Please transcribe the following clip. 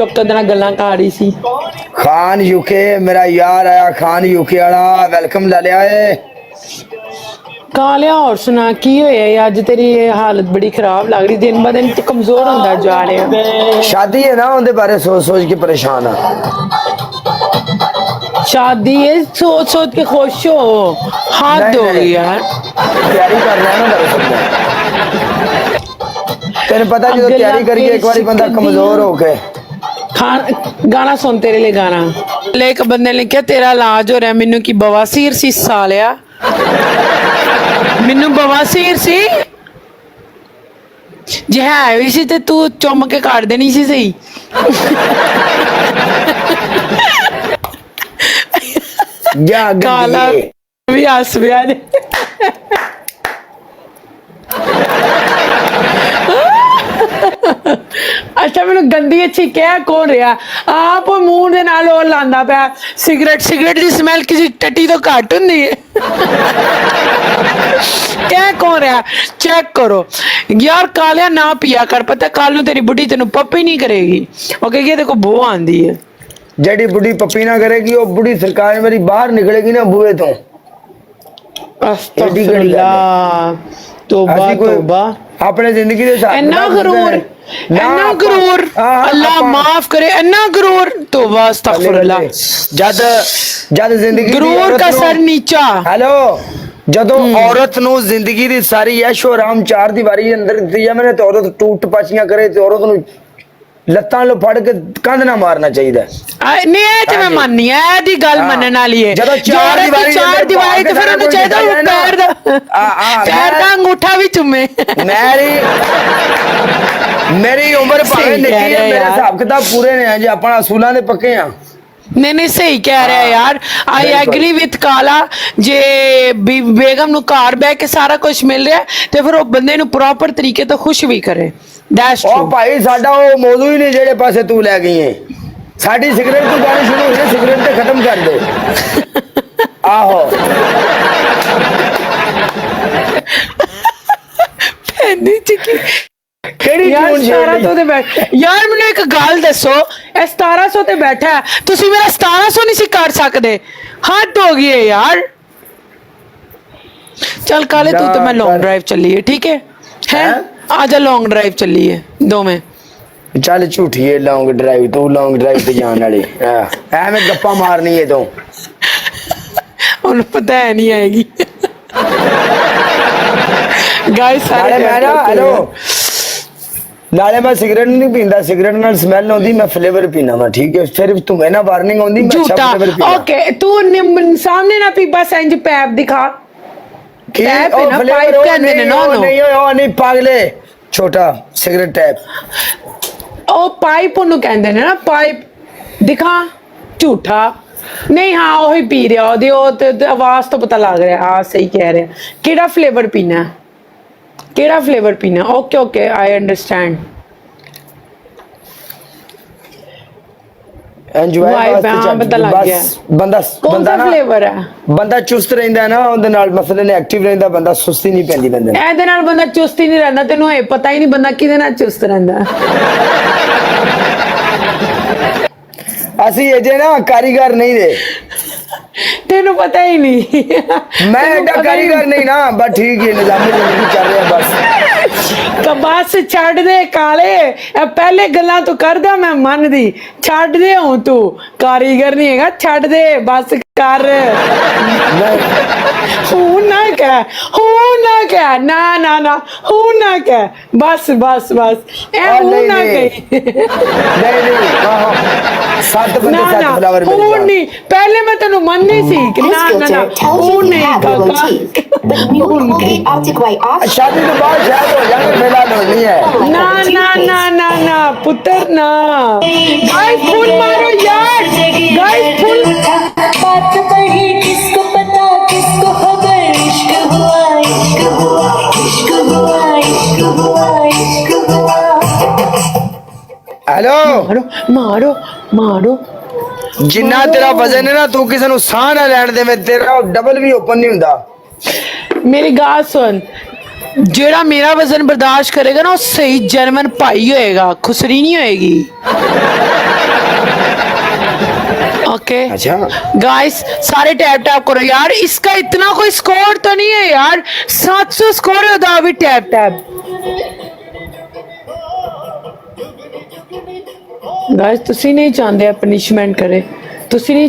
Doctor दे नाल गल्लां कर रही सी। खान यूके मेरा यार आया, खान यूके वाला वेलकम ला लिया है। कालिया और सुना की होया है? अज तेरी हालत बड़ी खराब लग रही, दिन ब दिन तू कमजोर होंदा जा रहा। शादी है ना, उनके बारे सोच सोच के परेशान है। शादी है सोच सोच के खुश हो, हाथ हो गई यार। तैयारी कर रहा है ना दरअसल। तेरे पता जो तैयारी करिए एक बार बंदा कमजोर हो गए। गाना सुन तेरे लिए गाना। एक बंदे ने क्या तेरा इलाज हो रहा, मैनू की बवासीर सी सालिया, मैनू बवासीर सी जे है भी सी ते तू चुम के काट देनी सी सही। काला भी हस पिया ने। अच्छा मैनू गंदी अच्छी कह कौन रहा? आप मुंह दे नाल ओ लांदा पिया सिगरेट, सिगरेट दी स्मैल किसी टट्टी तो घट हुंदी है। क्या कौन रहा? चेक करो यार। कालिया ना पिया कर, पता कल नूं तेरी बुढ़ी तेनू पप्पी नहीं करेगी, वो कहेगी देखो बो आंदी है। जेडी बुढ़ी पप्पी ना करेगी वो बुढ़ी सरकार मेरी बाहर निकलेगी ना बुए तो। अस्तगफिरुल्लाह, तौबा तौबा। अपने जिंदगी के साथ इन्ना गरूर, इन्ना गरूर, अल्लाह माफ करे, इन्ना गरूर, तौबा अस्तगफिरुल्लाह। जद जद जिंदगी गरूर का सर नीचा। हेलो, जदों औरत नु जिंदगी दी सारी ऐशो आराम चार दीवारी अंदर दी है, मैंने तो औरत टूट पाचियां करे ते औरत नु लत्तां लो फड़ के कंध ना मारना चाहिए। नहीं है ते मैं माननी है दी गल मनन वाली है। जदों चार दीवारी ते फिर उन्हें चाहिए पैर दा, पैर दा अंगूठा भी चुमे। मेरी उम्र भावे निक्की है, मेरे हिसाब किताब पूरे ने जे अपना असूलां दे पक्के हां। नहीं सही कह रहा है यार। आई एग्री विथ काला, जे बेगम नु घर बह के सारा कुछ मिल रहा है ते फिर वो बंदे नु प्रॉपर तरीके तो खुश भी करे। That's true. ओ भाई साडा वो मौजू ही नहीं जेड़े पासे तू ले गई है। साडी सिगरेट तू गानी शुरू हुई है, सिगरेट ते खत्म कर दे। आहो पैंदी चिकी यार 1700 ते बैठ यार मैनू एक गल दसो, 1700 ते बैठा है, तुसी मेरा 1700 नहीं सी कर सकदे? हद हो गई है यार। चल काले तू तो मैं लॉन्ग ड्राइव चलिए, ठीक है? आजा लॉन्ग ड्राइव चलिए दो में। चल झूठी है लॉन्ग ड्राइव, तू लॉन्ग ड्राइव पे जाने वाली एवें गप्पा मारनी है तू। उन्हें पता है नहीं आएगी। गाइस सारे हेलो, नाले मैं सिगरेट नहीं पींदा, सिगरेट नाल स्मेल आउंदी, मैं फ्लेवर पीना वा, ठीक है? फिर तुम्हें ना वार्निंग आउंदी, मैं अच्छा फ्लेवर पीना। ओके तू सामने ना पी, बस इंज पैप दिखा। टैप है ना, पाइप कहंदे ने ना नहीं ओ नहीं पागले, छोटा सिगरेट टैप। ओ पाइप ओनू कहंदे ने ना, पाइप दिखा। झूठा नहीं, हाँ वही पी रहा, ओदी आवाज तो पता लग रहा है। हाँ सही कह रहे हैं। केड़ा फ्लेवर पीना है? केड़ा फ्लेवर पीना? Okay okay I understand. Enjoy पता लग गया। बंदा कौन सा फ्लेवर है? बंदा चुस्त रहंदा ना, ਉਹਦੇ ਨਾਲ ਮਸਲੇ ਨੇ ਐਕਟਿਵ ਰਹਿੰਦਾ, ਬੰਦਾ ਸੁਸਤੀ ਨਹੀਂ ਪੈਂਦੀ ਬੰਦੇ ਨੂੰ। ਇਹਦੇ ਨਾਲ ਬੰਦਾ ਚੁਸਤ ਹੀ ਨਹੀਂ ਰਹਿੰਦਾ, ਤੈਨੂੰ ਇਹ ਪਤਾ ਹੀ ਨਹੀਂ ਬੰਦਾ ਕਿਹਦੇ ਨਾਲ ਚੁਸਤ ਰਹਿੰਦਾ। ਅਸੀਂ ਅਜੇ ਨਾ ਕਾਰੀਗਰ ਨਹੀਂ ਦੇ, तेनू पता ही नहीं। मैं एडा कारीगर नहीं ना, बस ठीक है, निजामी जिंदगी चल रहा है बस। तो बस छड़ दे काले, पहले गल्लां तू करदा मैं मनदी, छड़ दे हूं तू कारीगर नहीं हैगा, छड़ दे बस कर। हूं ना कह ना ना ना, हूं ना कह, बस बस बस ए हूं ना कह। नहीं सात बंदे सात फ्लावर मिल हूं नहीं, पहले मैं तेनू मनदी सी कि ना ना ना हूं नहीं काका। शादी के बाद शायद हो जाए, फिलहाल नहीं है। ना ना ना ना ना पुत्र ना। गाइस फुल मारो यार, गाइस फुल। बात पढ़ी किसको पता, किसको खबर, इश्क हुआ इश्क हुआ इश्क हुआ इश्क हुआ इश्क हुआ। हेलो मारो मारो मारो, जिन्ना तेरा वजन है ना, तू किसी ਨੂੰ ਸਾਹ ਨਾ ਲੈਣ ਦੇ, तेरा डबल भी ओपन नहीं ਹੁੰਦਾ। मेरी गाल सुन, जेड़ा मेरा वजन बर्दाश्त करेगा ना, वो सही जर्मन भाई होएगा, खुसरी नहीं होएगी। ओके अच्छा गाइस सारे टैप टैप करो यार, इसका इतना कोई स्कोर तो नहीं है यार, 700 स्कोर है उदा भी टैप टैप। गाइस तुसी नहीं चाहते पनिशमेंट करे, तुसी नहीं